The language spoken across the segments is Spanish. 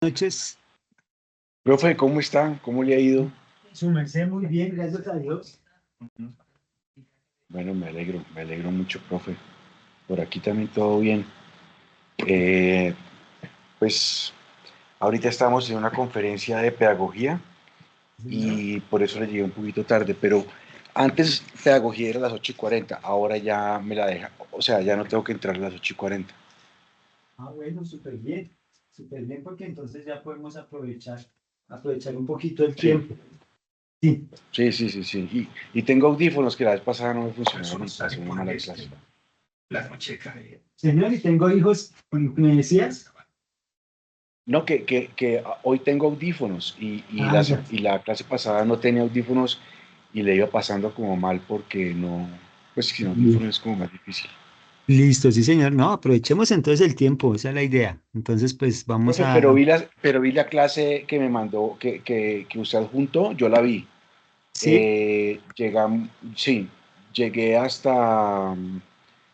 Noches. Profe, ¿cómo está? ¿Cómo le ha ido? Su merced, muy bien, gracias a Dios. Bueno, me alegro mucho, profe. Por aquí también todo bien. Eh, pues ahorita estamos en una conferencia de pedagogía Señor. y por eso le llegué un poquito tarde, pero antes pedagogía era a las 8:40, ahora ya me la deja, o sea, ya no tengo que entrar a las 8:40. Bueno, súper bien, porque entonces ya podemos aprovechar un poquito el Sí, tiempo. Sí. sí. Y tengo audífonos que la vez pasada no me funcionaron y pasé una mala clase. Señor, y tengo hijos, ¿me decías? No, que hoy tengo audífonos Ah, ya. y la clase pasada no tenía audífonos y le iba pasando como mal porque no, pues sin Li- audífonos es como más difícil. Listo, sí, señor. No, aprovechemos entonces el tiempo, esa es la idea. Entonces, pues vamos Profe, a... pero vi la clase que me mandó, que usted adjuntó, yo la vi. Sí, Sí, llegué hasta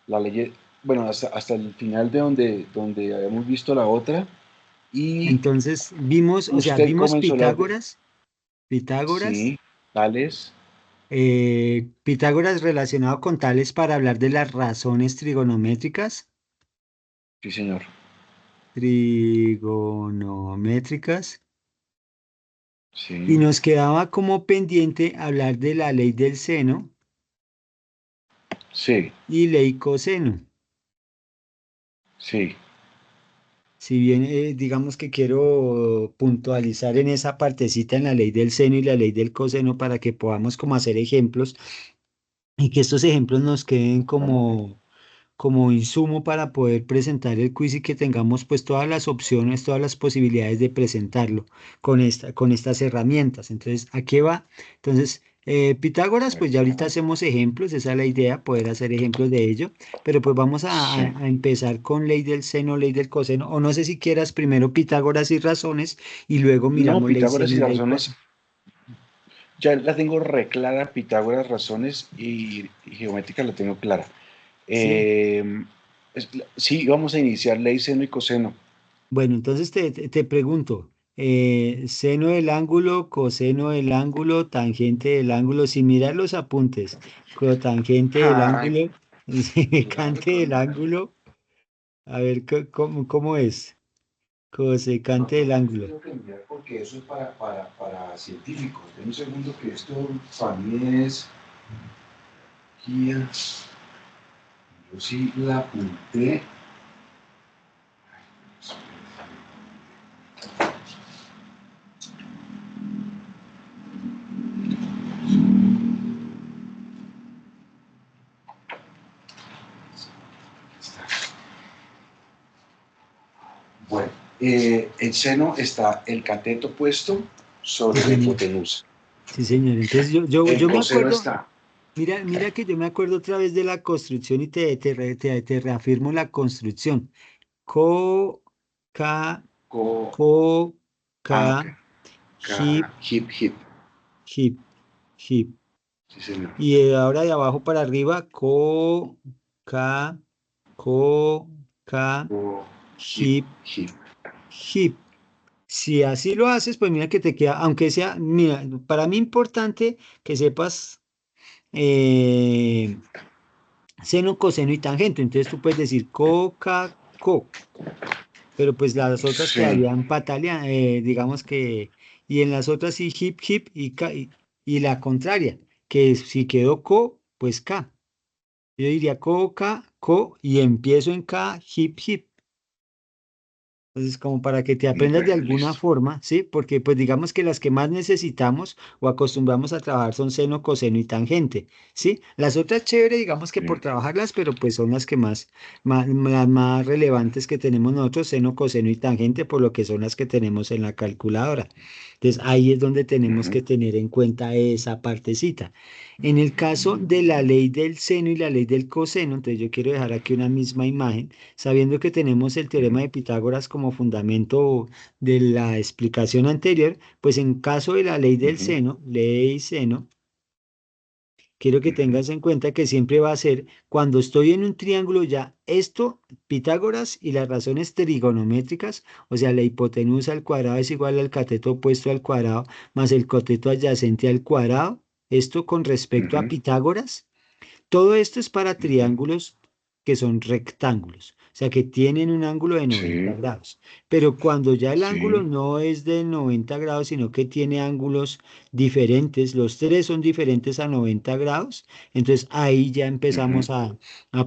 la ley, bueno, hasta el final de donde habíamos visto la otra y entonces vimos, o sea, usted vimos comenzó a hablar de, Pitágoras, sí, tales, Pitágoras relacionado con tales para hablar de las razones trigonométricas. sí señor, Trigonométricas. Y sí. nos quedaba como pendiente hablar de la ley del seno Sí, y ley coseno. sí, Si bien digamos que quiero puntualizar en esa partecita en la ley del seno y la ley del coseno para que podamos como hacer ejemplos y que estos ejemplos nos queden como insumo para poder presentar el quiz y que tengamos pues todas las opciones, todas las posibilidades de presentarlo con estas herramientas. Entonces, ¿a qué va? Entonces, Pitágoras, bueno, pues ya ahorita hacemos ejemplos, esa es la idea, poder hacer ejemplos de ello, pero pues vamos sí. a empezar con ley del seno, ley del coseno, o no sé si quieras primero Pitágoras y razones y luego No, miramos ley Pitágoras seno y y las ley razones, coseno. ya la tengo re clara, Pitágoras, razones y geométrica la tengo clara. Sí. Eh, sí, vamos a iniciar ley seno y coseno. Bueno, entonces te pregunto, seno del ángulo, coseno del ángulo, tangente del ángulo, sin mirar los apuntes, cotangente del Ay, ángulo, claro, secante con del el ángulo, a ver cómo es, no, cosecante del profe, yo ángulo. tengo que enviar porque eso es para científicos. De un segundo que esto para mí es guía. Yo sí la apunté. Bueno, el seno está el cateto puesto Sí, sobre la señor. hipotenusa. Sí, señor. Entonces El yo me coseno acuerdo, está mira que yo me acuerdo otra vez de la construcción y te reafirmo la construcción. Co, ca, co, co, ac, ca, ca, hip, hip, hip. hip, hip. Sí, señor. Y ahora de abajo para arriba, ca, co, ca, Co, hip, hip, hip. hip. Si así lo haces, pues mira que te queda, aunque sea, mira, para mí importante que sepas eh, seno, coseno y tangente. Entonces tú puedes decir co, ca, co, pero pues las otras Sí. quedarían digamos que, y en las otras sí hip, hip y la contraria, que si quedó co, pues ca. Yo diría coca, co, y empiezo en K, hip, hip. Entonces, como para que te aprendas de Bueno, alguna listo. forma, ¿sí? Porque pues digamos que las que más necesitamos o acostumbramos a trabajar son seno, coseno y tangente, ¿sí? Las otras chévere, digamos que Sí. por trabajarlas, pero pues son las que las más relevantes que tenemos nosotros, seno, coseno y tangente, por lo que son las que tenemos en la calculadora. Entonces, ahí es donde tenemos Ujú. que tener en cuenta esa partecita. En el caso de la ley del seno y la ley del coseno, entonces yo quiero dejar aquí una misma imagen sabiendo que tenemos el teorema de Pitágoras como fundamento de la explicación anterior, pues en caso de la ley del Ujú. seno, quiero que ujú, tengas en cuenta que siempre va a ser, cuando estoy en un triángulo ya, esto, Pitágoras y las razones trigonométricas, o sea, la hipotenusa al cuadrado es igual al cateto opuesto al cuadrado más el coteto adyacente al cuadrado, esto con respecto a ujú, Pitágoras. Todo esto es para ujú. triángulos que son rectángulos, o sea, que tienen un ángulo de 90 Sí, grados. Pero cuando ya el ángulo sí. no es de 90 grados, sino que tiene ángulos diferentes, los tres son diferentes a 90 grados, entonces ahí ya Ujú, empezamos a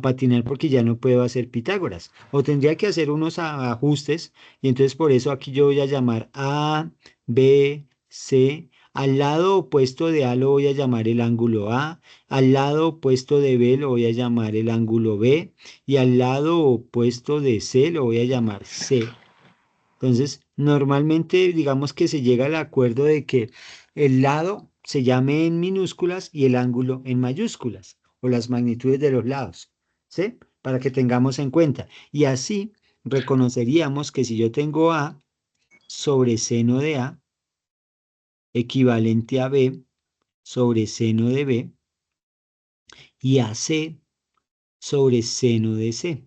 patinar porque ya no puedo hacer Pitágoras. O tendría que hacer unos ajustes, y entonces por eso aquí yo voy a llamar A, B, C. Al lado opuesto de A lo voy a llamar el ángulo A. Al lado opuesto de B lo voy a llamar el ángulo B y al lado opuesto de C lo voy a llamar C. Entonces, normalmente digamos que se llega al acuerdo de que el lado se llame en minúsculas y el ángulo en mayúsculas o las magnitudes de los lados, ¿sí? Para que tengamos en cuenta. Y así reconoceríamos que si yo tengo A sobre seno de A equivalente a B sobre seno de B y a C sobre seno de C.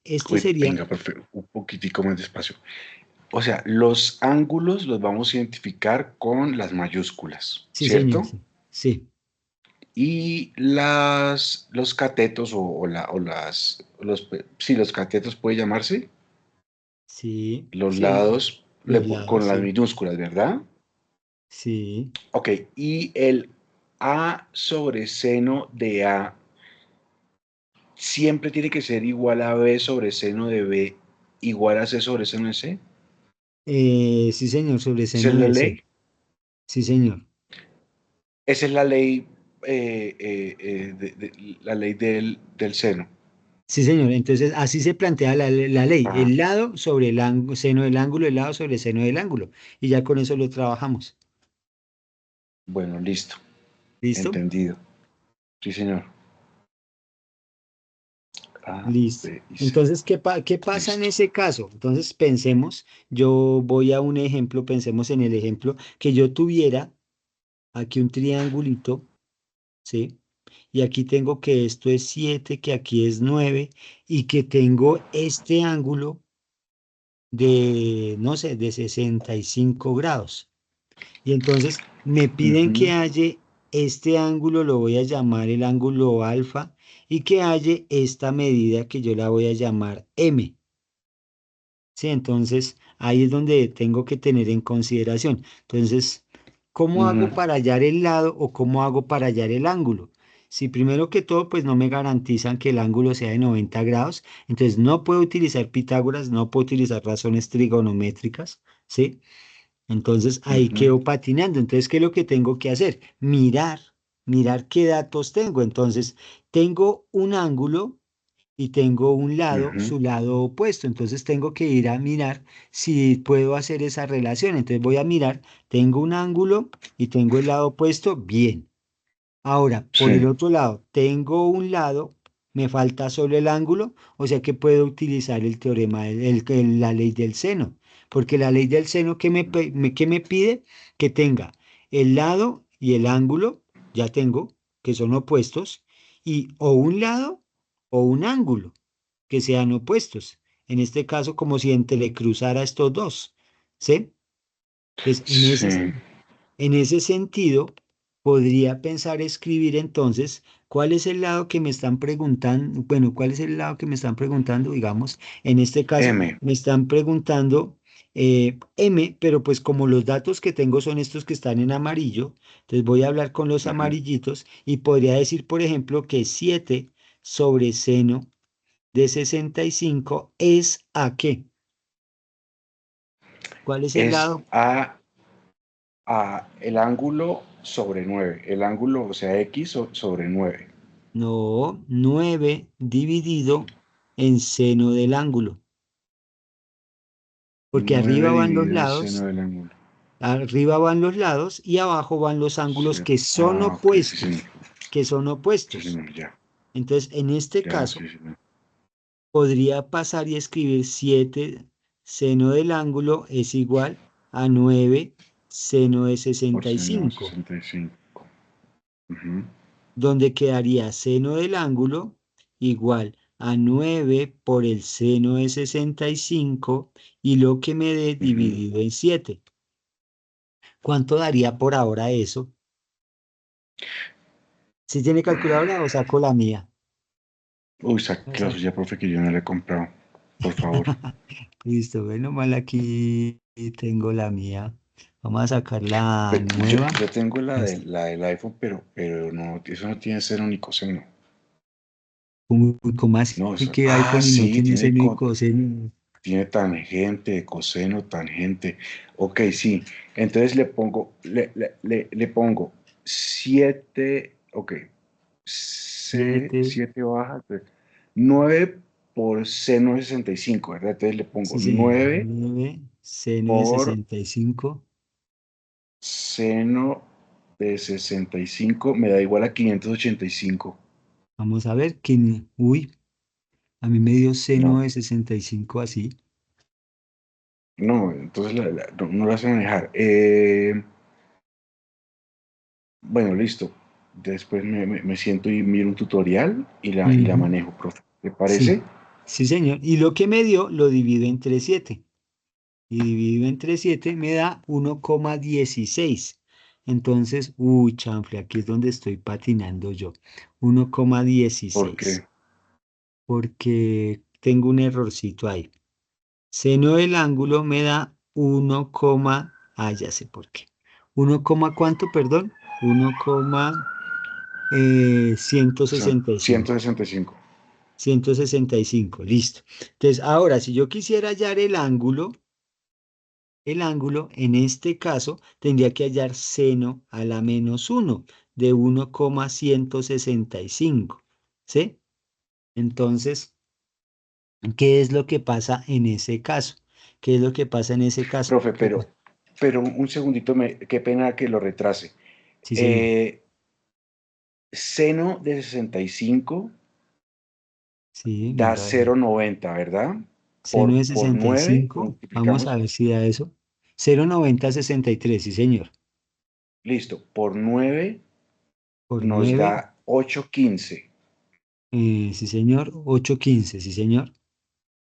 Esto Uy, sería, venga, profe, un poquitico más despacio. O sea, los ángulos los vamos a identificar con las mayúsculas, sí señor, ¿cierto? sí, sí, Y los catetos sí, los catetos puede llamarse, sí, los sí, lados los lados, con las sí, minúsculas, ¿verdad? sí. Ok, y el A sobre seno de A siempre tiene que ser igual a B sobre seno de B igual a C sobre seno de C. Sí señor, sobre ¿Esa es seno la de C, ley? sí señor. Esa es la ley, la ley del seno. Sí señor, entonces así se plantea la ley, Ah, el lado sobre el seno del ángulo, el lado sobre el seno del ángulo. Y ya con eso lo trabajamos. bueno, listo. ¿Listo? Entendido. Sí, señor. A, Listo. B y C. Entonces, ¿qué pasa en Listo. ese caso? Entonces, pensemos, yo voy a un ejemplo, pensemos en el ejemplo que yo tuviera aquí un triangulito, ¿sí? Y aquí tengo que esto es 7, que aquí es 9 y que tengo este ángulo de, no sé, de 65 grados. Y entonces me piden que Ujú, haya este ángulo, lo voy a llamar el ángulo alfa, y que haya esta medida que yo la voy a llamar M. ¿Sí? Entonces, ahí es donde tengo que tener en consideración. Entonces, ¿cómo ujú, hago para hallar el lado o cómo hago para hallar el ángulo? Si primero que todo, pues no me garantizan que el ángulo sea de 90 grados, entonces no puedo utilizar Pitágoras, no puedo utilizar razones trigonométricas, ¿sí? Entonces ahí ujú, quedo patinando. Entonces, ¿qué es lo que tengo que hacer? Mirar qué datos tengo. Entonces, tengo un ángulo y tengo un lado, ujú. su lado opuesto. Entonces tengo que ir a mirar si puedo hacer esa relación. Entonces voy a mirar, tengo un ángulo y tengo el lado opuesto, bien. Ahora, por el Sí. otro lado, tengo un lado, me falta solo el ángulo, o sea que puedo utilizar el teorema, la ley del seno, porque la ley del seno, ¿qué me pide? Que tenga el lado y el ángulo, ya tengo, que son opuestos, y o un lado o un ángulo, que sean opuestos. En este caso, como si entrecruzara estos dos, ¿sí? Entonces, Sí. en ese sentido, podría pensar escribir entonces cuál es el lado que me están preguntando, bueno, cuál es el lado que me están preguntando, digamos, en este caso, M. me están preguntando M, pero pues como los datos que tengo son estos que están en amarillo, entonces voy a hablar con los Ujú. amarillitos y podría decir, por ejemplo, que 7 sobre seno de 65 es ¿a qué? ¿Cuál es el Es lado? a el ángulo sobre 9. El ángulo, o sea, X sobre 9. No, 9 dividido en seno del ángulo, porque 9 dividido en seno del ángulo. arriba van los lados y abajo van los ángulos que son Ok, sí, señor. opuestos, que son Sí, opuestos. señor, ya. Entonces, en este Ya, caso, sí, señor. podría pasar y escribir 7 seno del ángulo es igual a 9 seno de Por sesenta y seno cinco. 65. Ujú, donde quedaría seno del ángulo igual a 9 por el seno de 65 y lo que me dé ujú. dividido en 7. ¿Cuánto daría por ahora eso? ¿Si tiene calculadora o saco la mía? Uy, saque O la sea, suya, profe, que yo no la he comprado. Por favor. listo, bueno, mal aquí tengo la mía. Vamos a sacar la nueva. Yo tengo Es- la del iPhone, pero no, eso no tiene seno ni coseno. Uy, ¿cómo así No, eso, que iPhone y no sí, tiene seno y coseno? tiene tangente, coseno, tangente. Ok, sí. Entonces le pongo, le pongo 7, ok. 7, 7 baja, 9 por seno de 65, ¿verdad? Entonces le pongo sí señor, 9 9 seno de por 65. seno de 65, me da igual a 585. Vamos a ver quién. Uy, a mí me dio seno No, de 65 así. no, entonces no, no la sé manejar. Bueno, listo. Después me siento y miro un tutorial y la Ujú, manejo, profe. ¿Te sí, parece? sí señor. Y lo que me dio lo divido entre 7. Y dividido entre 7 me da 1,16. Entonces, uy, chanfle, aquí es donde estoy patinando yo. Uno coma Porque, dieciséis, porque tengo un errorcito ahí. Seno del ángulo me da 1, ya sé por qué. 1, ¿cuánto, perdón? 1,165. 165. 165, listo. Entonces, ahora, si yo quisiera hallar el ángulo, en este caso, tendría que hallar seno a la menos uno de 1,165. ¿Sí? Entonces, ¿qué es lo que pasa en ese caso? ¿Qué es lo que pasa en ese caso? Profe, pero un segundito, qué pena que lo retrase. Sí, señor. Eh, Seno de 65 Sí, da miro ahí. 0,90, ¿verdad? Seno de Por sesenta y 9 cinco. Vamos a multiplicamos, ver si da eso. 0,9063, sí, señor. listo, por 9 Por nos 9, da 8,15. sí, señor. 8,15, sí, señor.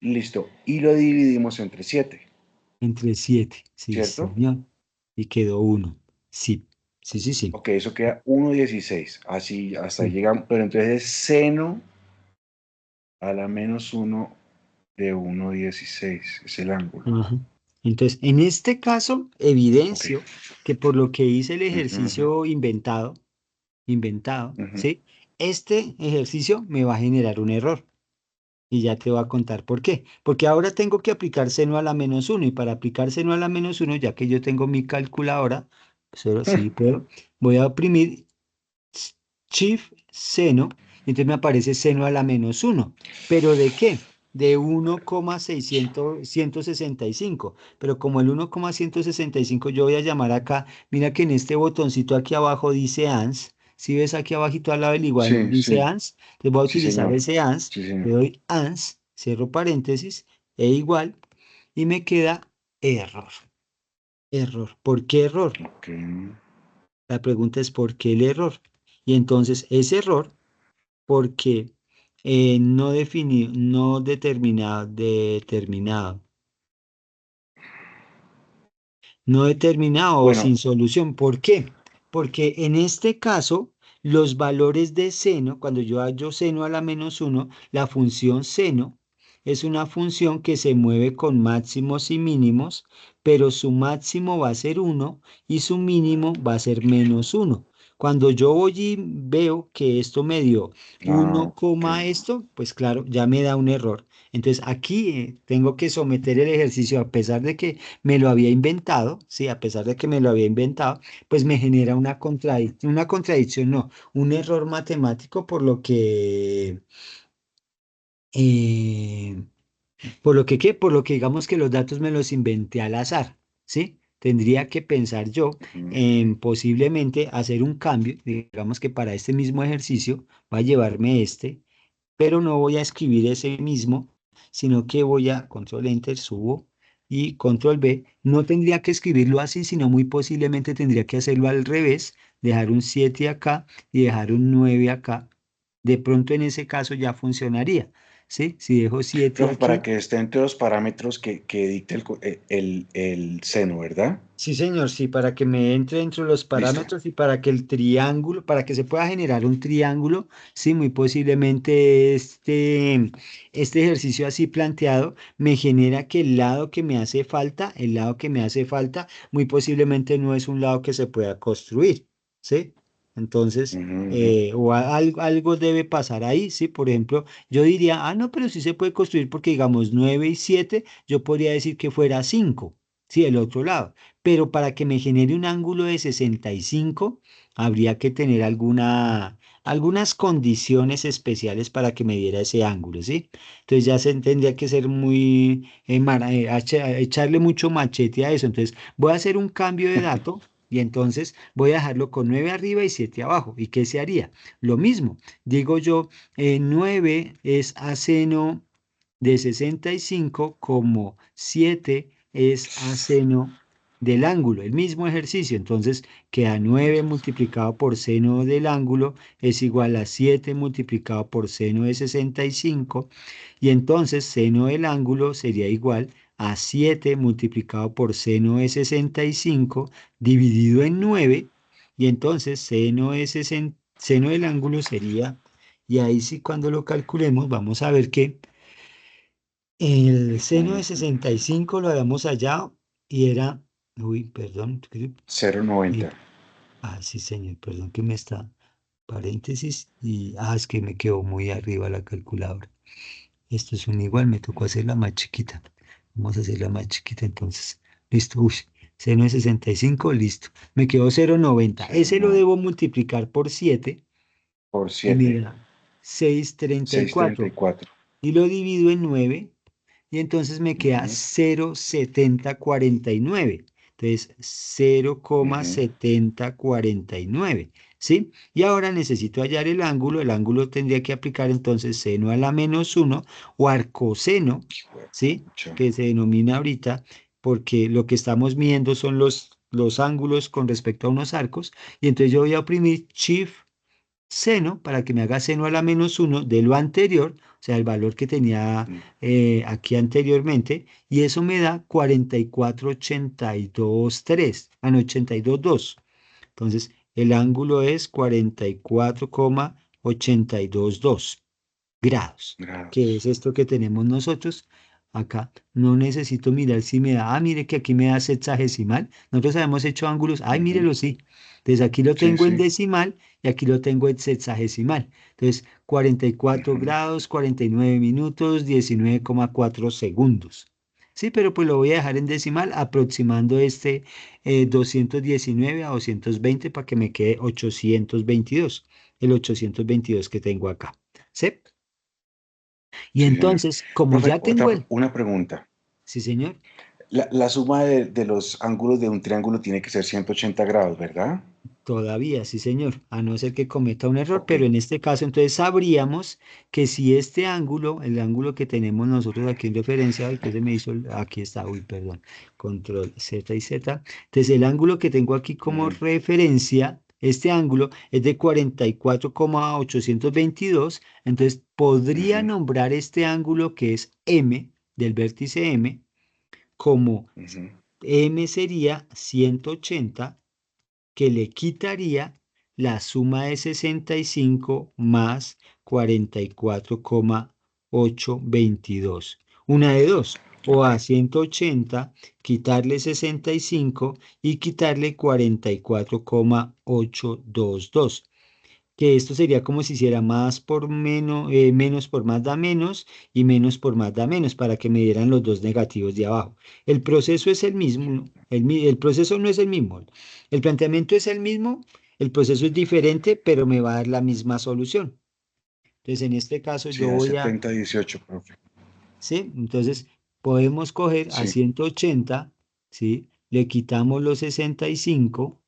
Listo, y lo dividimos entre 7, Entre 7, sí, ¿cierto? señor. Y quedó uno. Sí, sí, sí, sí. Ok, eso queda 1,16. Así, hasta ahí Sí. llegamos. Pero entonces es seno a la menos uno de 1,16. Es el ángulo. Ajá. Entonces, en este caso, Ok. evidencio que por lo que hice el Ujú, ujú, ejercicio inventado, ujú. ¿sí? Este ejercicio me va a generar un error. Y ya te voy a contar por qué. Porque ahora tengo que aplicar seno a la menos uno. Y para aplicar seno a la menos uno, ya que yo tengo mi calculadora, solo sí puedo, voy a oprimir Shift seno, y entonces me aparece seno a la menos uno. ¿Pero de qué? De 1,165. Pero como el 1,165 yo voy a llamar acá, mira que en este botoncito aquí abajo dice ANS. Si ves aquí abajito al lado del igual Sí, dice sí, ANS, entonces voy a sí, utilizar señor. ese ANS, Sí, le señor. doy ANS, cierro paréntesis, e igual, y me queda error. Error. ¿Por qué error? Ok. La pregunta es ¿por qué el error? Y entonces ese error porque no definido, no no determinado o Bueno, sin solución. ¿Por qué? Porque en este caso, los valores de seno, cuando yo hallo seno a la menos uno, la función seno es una función que se mueve con máximos y mínimos, pero su máximo va a ser uno y su mínimo va a ser menos uno. Cuando yo voy y veo que esto me dio ah, 1, ok. esto, pues claro, ya me da un error. Entonces aquí tengo que someter el ejercicio a pesar de que me lo había inventado, sí, a pesar de que me lo había inventado, pues me genera una contradicción, no, un error matemático eh, ¿qué? Por lo que digamos que los datos me los inventé al azar, ¿sí? Tendría que pensar yo Ujú. en posiblemente hacer un cambio, digamos que para este mismo ejercicio va a llevarme pero no voy a escribir ese mismo, sino que voy a control enter, subo y control B. No tendría que escribirlo así, sino muy posiblemente tendría que hacerlo al revés, dejar un 7 acá y dejar un 9 acá. De pronto en ese caso ya funcionaría, ¿sí? Si dejo 7 Profe, para aquí. que esté entre los parámetros que dicte el seno, ¿verdad? Sí, señor, sí, para que me entre dentro de los Listo. parámetros y para que el triángulo, para que se pueda generar un triángulo, sí, muy posiblemente este ejercicio así planteado me genera que el lado que me hace falta, el lado que me hace falta, muy posiblemente no es un lado que se pueda construir, ¿sí? Entonces, Ujú, ujú. algo debe pasar ahí, ¿sí? Por ejemplo, yo diría, no, pero sí se puede construir porque digamos 9 y 7, yo podría decir que fuera 5, sí, el otro lado. Pero para que me genere un ángulo de 65, habría que tener algunas condiciones especiales para que me diera ese ángulo, ¿sí? Entonces ya se tendría que ser muy, echarle mucho machete a eso. Entonces voy a hacer un cambio de dato y entonces voy a dejarlo con 9 arriba y 7 abajo. ¿Y qué se haría? Lo mismo, digo yo, 9 es a seno de 65 como 7 es a seno del ángulo, el mismo ejercicio. Entonces queda 9 multiplicado por seno del ángulo es igual a 7 multiplicado por seno de 65 y entonces seno del ángulo sería igual a 7 multiplicado por seno de 65 dividido en 9 y entonces seno del ángulo sería, y ahí sí cuando lo calculemos vamos a ver que el seno de Ujú. 65 lo habíamos hallado y era, uy, perdón, 0,90. eh, sí señor, perdón que me está, paréntesis, y, es que me quedó muy arriba la calculadora. Esto es un igual, me tocó hacerla más chiquita. Vamos a hacerla más chiquita entonces. Listo, uy, seno de 65 listo. Me quedó 0,90. Ese lo 0,90 debo multiplicar por 7 por y 7. mira, 6,34. 6,34. Y lo divido en 9 y entonces me queda Ujú, 0,7049. Entonces, ujú. 0,7049, ¿sí? Y ahora necesito hallar el ángulo tendría que aplicar entonces seno a la menos uno o arcoseno, ¿sí? Pucha. Que se denomina ahorita, porque lo que estamos viendo son los ángulos con respecto a unos arcos, y entonces yo voy a oprimir Shift seno para que me haga seno a la menos uno de lo anterior, o sea, el valor que tenía Mm. aquí anteriormente, y eso me da 44,82,3, no, 82,2. Entonces, el ángulo es 44,82,2 grados, que es Grados. esto que tenemos nosotros acá. No necesito mirar si me da, mire que aquí me da sexagesimal. Nosotros habíamos hecho ángulos, Ujú. mírelo, sí. Entonces aquí lo Sí, tengo en sí. decimal y aquí lo tengo en sexagesimal. Entonces, 44 Ujú. grados, 49 minutos, 19,4 segundos. Sí, pero pues lo voy a dejar en decimal, aproximando 219 a 220 para que me quede 822, el 822 que tengo acá. ¿Sí? Y Sí, señor. entonces, como Profe, ya tengo una pregunta. sí, señor, La suma de los ángulos de un triángulo tiene que ser 180 grados, ¿verdad? todavía, sí, señor, a no ser que cometa un error, Ok. pero en este caso, entonces sabríamos que si este ángulo, el ángulo que tenemos nosotros aquí en referencia, ay, que se me hizo, aquí está, uy, perdón, control Z y Z, entonces el ángulo que tengo aquí como Ujú, referencia, este ángulo es de 44,822, entonces podría ujú, nombrar este ángulo que es M, del vértice M, como ujú. M sería 180 que le quitaría la suma de 65 más 44,822. Una de dos, o Ok. a 180 quitarle 65 y quitarle 44,822, que esto sería como si hiciera más por menos, menos por más da menos y menos por más da menos para que me dieran los dos negativos de abajo. El proceso es el mismo, ¿no? El proceso no es el mismo. El planteamiento es el mismo, el proceso es diferente, pero me va a dar la misma solución. Entonces, en este caso Sí, yo da voy a, 70,18, profe. ¿sí? Entonces, podemos coger a Sí. 180, ¿sí? Le quitamos los 65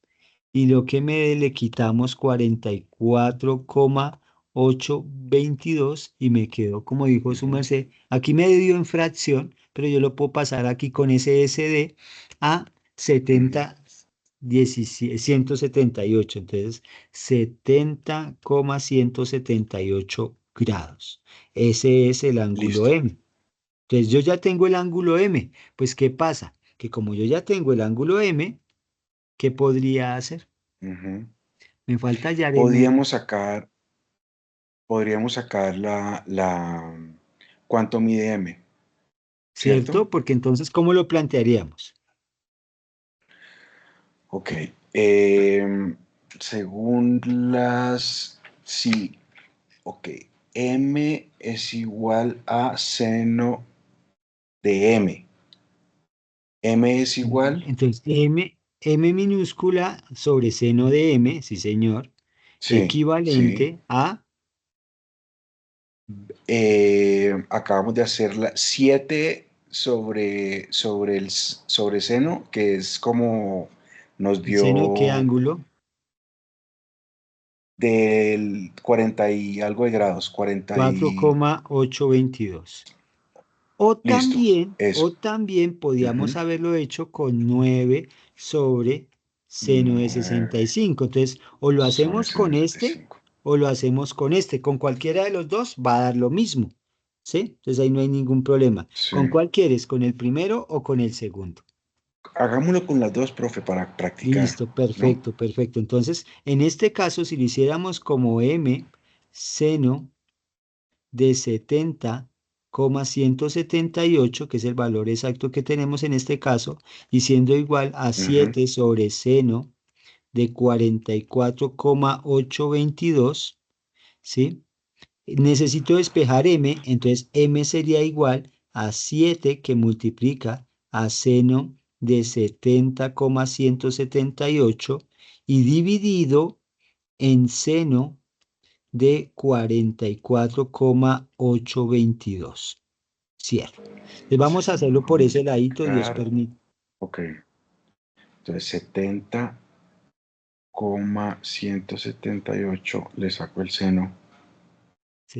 y lo que me dé le quitamos 44,822 y me quedó, como dijo su Ujú, merced, aquí me dio en fracción, pero yo lo puedo pasar aquí con ese SD a ujú. 70, 178. Entonces, 70,178 grados. Ese es el ángulo Listo. M. Entonces, yo ya tengo el ángulo M. Pues, ¿qué pasa? Que como yo ya tengo el ángulo M, ¿qué podría hacer? Ujú. Me falta hallar M, Podríamos sacar, podríamos sacar cuánto mide M, ¿cierto? ¿cierto? Porque entonces, ¿cómo lo plantearíamos? Ok. Según sí, ok. M es igual a seno de M. M es igual, Entonces, M minúscula sobre seno de M, sí señor, sí, sí. equivalente a, Acabamos de hacer la 7 sobre seno, que es como nos ¿el seno de qué dio ángulo? del 40 y algo de grados, 40 y... 4,822. Listo, O eso. también podíamos Ujú. haberlo hecho con 9 sobre seno de 9 65. Entonces, o lo sobre hacemos con este 65. o lo hacemos con este. Con cualquiera de los dos va a dar lo mismo. ¿Sí? Entonces ahí no hay ningún problema. Sí. ¿Con cuál quieres? ¿Con el primero o con el segundo? Hagámoslo con las dos, profe, para practicar, Listo, ¿no? perfecto, perfecto. Entonces, en este caso, si lo hiciéramos como m seno de 70,178, que es el valor exacto que tenemos en este caso, y siendo igual a Ujú, 7 sobre seno de 44,822, ¿sí? Necesito despejar m, entonces m sería igual a 7 que multiplica a seno de 70,178 y dividido en seno de 44,822. Cierro. Entonces vamos a hacerlo por ese ladito, Dios multiplicar, permite. ok. Entonces 70,178 le saco el seno,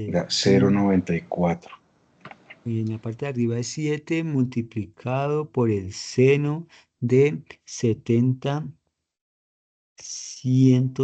da Sí, 0,94. y en la parte de arriba es 7 multiplicado por el seno de 70, 100,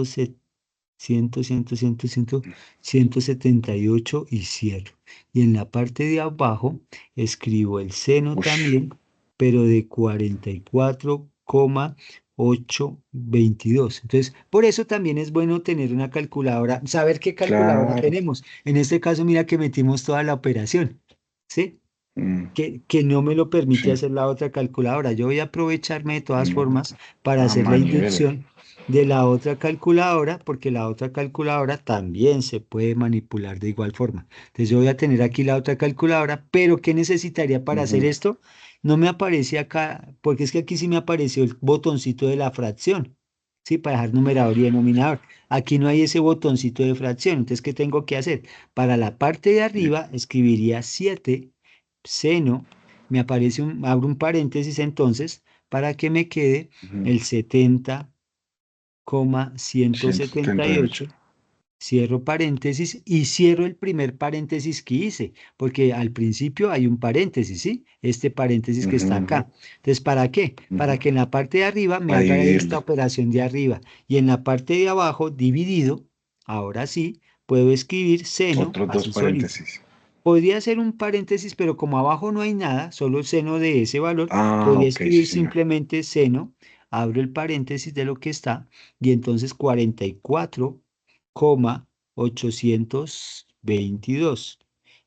178 y cierro. Y en la parte de abajo escribo el seno Ush, también, pero de 44,822. Entonces, por eso también es bueno tener una calculadora, saber qué calculadora claro. tenemos. En este caso, mira que metimos toda la operación, ¿sí? Mm, Que no me lo permite sí, hacer la otra calculadora. Yo voy a aprovecharme de todas no. formas para Ah, hacer la manivela. inducción de la otra calculadora, porque la otra calculadora también se puede manipular de igual forma. Entonces yo voy a tener aquí la otra calculadora, pero ¿qué necesitaría para hacer Ujú, esto? No me aparece acá, porque es que aquí sí me apareció el botoncito de la fracción, ¿sí? Para dejar numerador y denominador. Aquí no hay ese botoncito de fracción. Entonces, ¿qué tengo que hacer? Para la parte de sí, arriba escribiría 7 seno, me aparece abro un paréntesis entonces para que me quede ujú, el 178. 70,178, cierro paréntesis y cierro el primer paréntesis que hice, porque al principio hay un paréntesis, ¿sí? Este paréntesis que Ujú, está ujú, acá. Entonces, ¿para qué? Para ujú. que en la parte de arriba me Para haga esta dividirlo. operación de arriba y en la parte de abajo dividido, ahora sí, puedo escribir seno, Otros dos así solito. paréntesis. Podría ser un paréntesis, pero como abajo no hay nada, solo el seno de ese valor, Ah, podría ok, sí, escribir señor. simplemente seno, abro el paréntesis de lo que está, y entonces 44,822.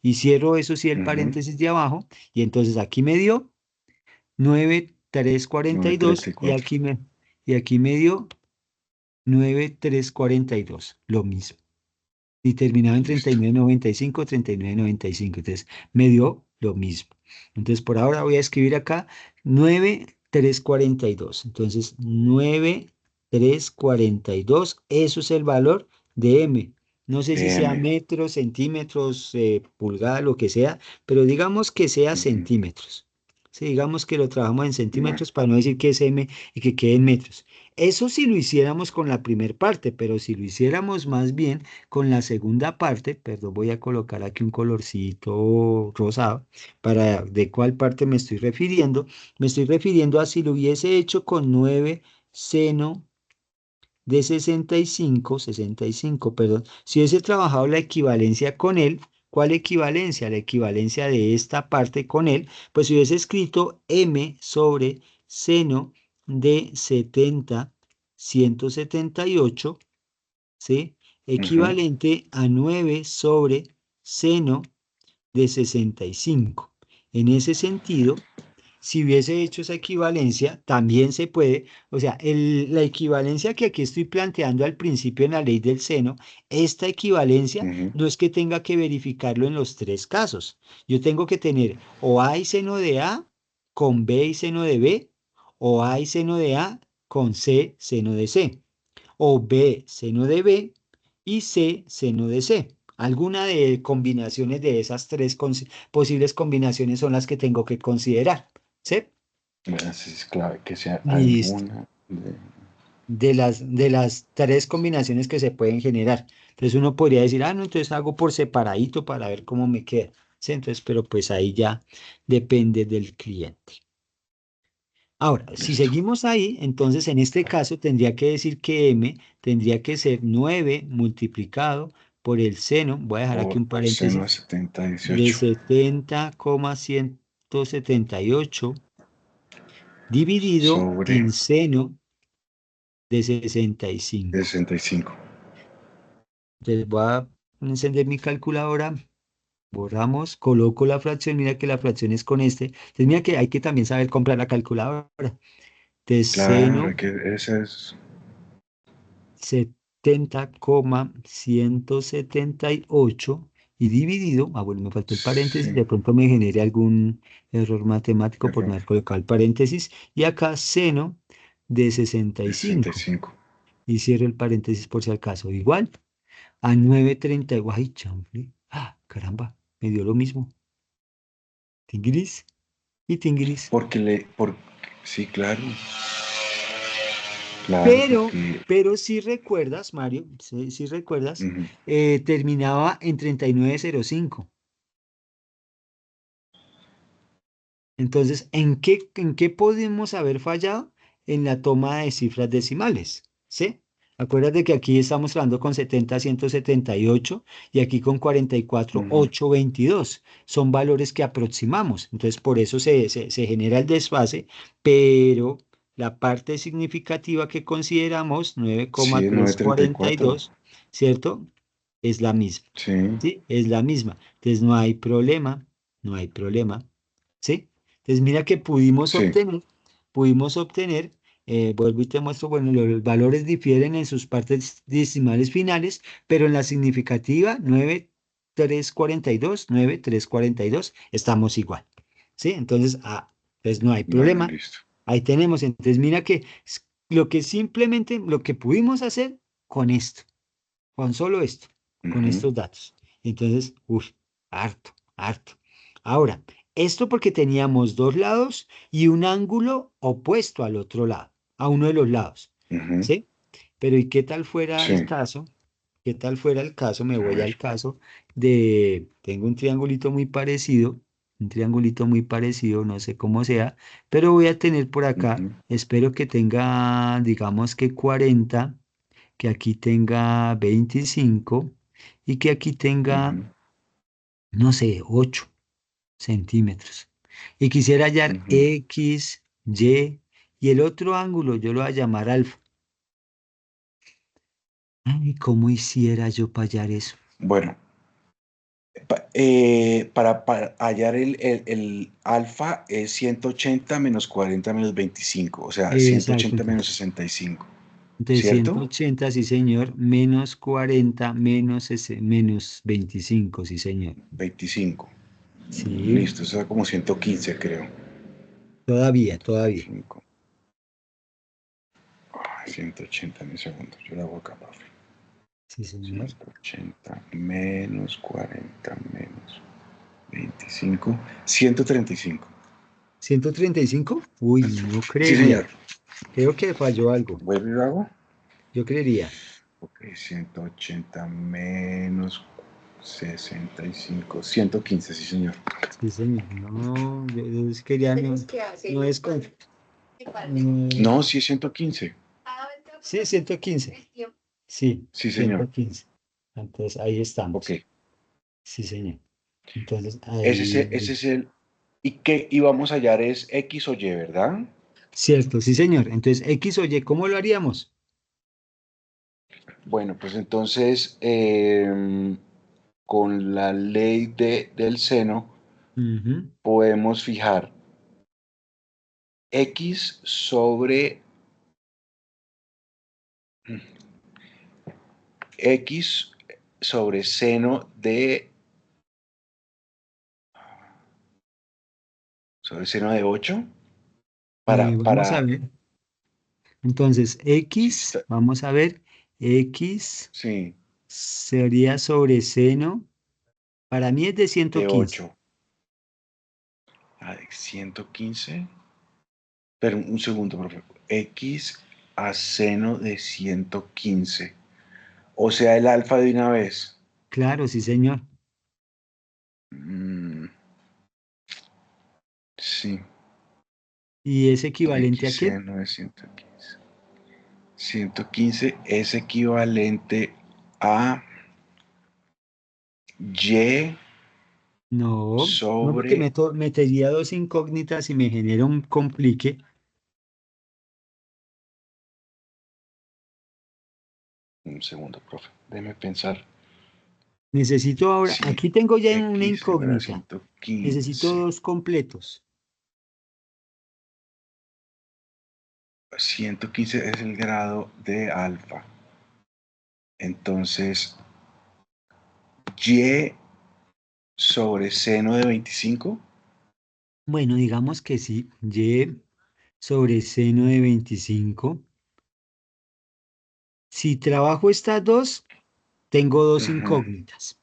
Y cierro eso sí el Ujú, paréntesis de abajo, y entonces aquí me dio 9,342 y cuatro. aquí me dio 9,342, lo mismo y terminaba en Listo. 39,95, 39,95. Entonces, me dio lo mismo. Entonces, por ahora voy a escribir acá 9,342. Entonces, 9,342. Eso es el valor de M. No sé si sea DM. metros, centímetros, pulgada, lo que sea, pero digamos que sea Ujú. centímetros. Sí, digamos que lo trabajamos en Bueno, centímetros para no decir que es M y que quede en metros. Eso si lo hiciéramos con la primera parte, pero si lo hiciéramos más bien con la segunda parte, perdón, voy a colocar aquí un colorcito rosado para de cuál parte me estoy refiriendo. Me estoy refiriendo a si lo hubiese hecho con 9 seno de 65, perdón. Si hubiese trabajado la equivalencia con él, ¿cuál equivalencia? La equivalencia de esta parte con él, pues si hubiese escrito m sobre seno de 178, ¿sí? Ujú, Equivalente a 9 sobre seno de 65. En ese sentido, si hubiese hecho esa equivalencia, también se puede, o sea, la equivalencia que aquí estoy planteando al principio en la ley del seno, esta equivalencia ujú. no es que tenga que verificarlo en los tres casos. Yo tengo que tener o A y seno de A con B y seno de B, o A y seno de A con C, seno de C, o B, seno de B y C, seno de C. Alguna de combinaciones de esas tres posibles combinaciones son las que tengo que considerar. ¿Sí? Bueno, sí es clave que sea Listo. alguna de... De las tres combinaciones que se pueden generar. Entonces uno podría decir, no, entonces hago por separadito para ver cómo me queda. ¿Sí? Entonces, pero pues ahí ya depende del cliente. Ahora, si Listo. seguimos ahí, entonces en este caso tendría que decir que m tendría que ser 9 multiplicado por el seno, voy a dejar aquí Por un seno de paréntesis, de 70 18 70,178 dividido sobre en seno de 65. 65. Entonces voy a encender mi calculadora, borramos, coloco la fracción, mira que la fracción es con este. Entonces mira que hay que también saber comprar la calculadora. Entonces Claro, seno que ese es 70,178 y dividido, bueno, me faltó el paréntesis, sí, de pronto me genere algún error matemático por no error haber colocado el paréntesis, y acá seno de de 65, 65. y cierro el paréntesis por si acaso, igual a 930, ay, chanfle, caramba, me dio lo mismo, tingris y tingris. Porque sí, claro, claro, Pero, porque pero si recuerdas, Mario, si recuerdas, ujú, terminaba en 3905. Entonces, ¿en qué podemos haber fallado? En la toma de cifras decimales, ¿sí? Acuérdate que aquí estamos hablando con 70,178 y aquí con ujú, 44,822. Son valores que aproximamos. Entonces, por eso se genera el desfase, pero la parte significativa que consideramos, nueve sí, coma es trescientos 934. cuarenta y dos, ¿cierto? Es la misma, Sí, ¿sí? Es la misma. Entonces, no hay problema, no hay problema. ¿Sí? Entonces mira que sí, pudimos obtener, vuelvo y te muestro, bueno, los valores difieren en sus partes decimales finales, pero en la significativa 9,342, estamos igual. ¿Sí? Entonces, pues no hay bueno, problema. listo. Ahí tenemos. Entonces mira que lo que pudimos hacer con esto, con solo esto, con Ujú, estos datos. Entonces, harto, harto. Ahora, esto porque teníamos dos lados y un ángulo opuesto al otro lado, a uno de los lados, ujú, ¿sí? Pero ¿y qué tal fuera el sí, caso? ¿Qué tal fuera el caso? Me a voy ver. al caso tengo un triangulito muy parecido, no sé cómo sea, pero voy a tener por acá, Ujú, espero que tenga, digamos que 40, que aquí tenga 25 y que aquí tenga, ujú, no sé, 8 centímetros. Y quisiera hallar ujú. X, y el otro ángulo yo lo voy a llamar alfa. Ay, ¿cómo hiciera yo para hallar eso? Bueno, para hallar el alfa es 180 menos 40 menos 25, o sea, Exacto, 180 entonces. menos 65, Entonces ¿cierto? 180, sí señor, menos 40, menos 25, sí señor. 25. Sí, Listo, eso da como 115, creo. todavía, todavía. 5. 180 en un segundo. Yo lo hago acá, profe. Sí señor. 180 menos 40 menos 25. 135. 135. Uy, no Sí, creería. señor. Creo que falló algo. ¿Vuelvo y lo hago? Yo creería. Ok, 180 menos 65. 115, sí, señor. Sí, señor. No, yo quería no es con. No, sí es 115. Sí, 115. Sí, Sí, señor. 115. Entonces, ahí Ok. estamos. Sí, señor. Entonces, Ese ahí. es el... Y vamos a hallar es X o Y, ¿verdad? Cierto, sí, señor. Entonces, X o Y, ¿cómo lo haríamos? Bueno, pues entonces, con la ley del seno, Ujú. podemos fijar X X sobre seno de 8 Vamos a para, ver. Entonces, sí, X, vamos a ver. X sí, sería sobre seno. Para mí es de de 115. 8 a 115. Pero un segundo, profe. X a seno de 115. O sea, el alfa de una vez. Claro, sí, señor. Mm, sí. ¿Y es equivalente X a qué? seno de 115. 115 es equivalente a Y No, no porque sobre... metería dos incógnitas y me genera un complique. Un segundo, profe. Déjeme pensar. Necesito ahora, Sí, aquí tengo ya una X igual a incógnita. Necesito 115. dos completos. 115 es el grado de alfa. Entonces, Y sobre seno de 25. Bueno, digamos que sí. Y sobre seno de 25. Si trabajo estas dos, tengo dos Ujú. incógnitas.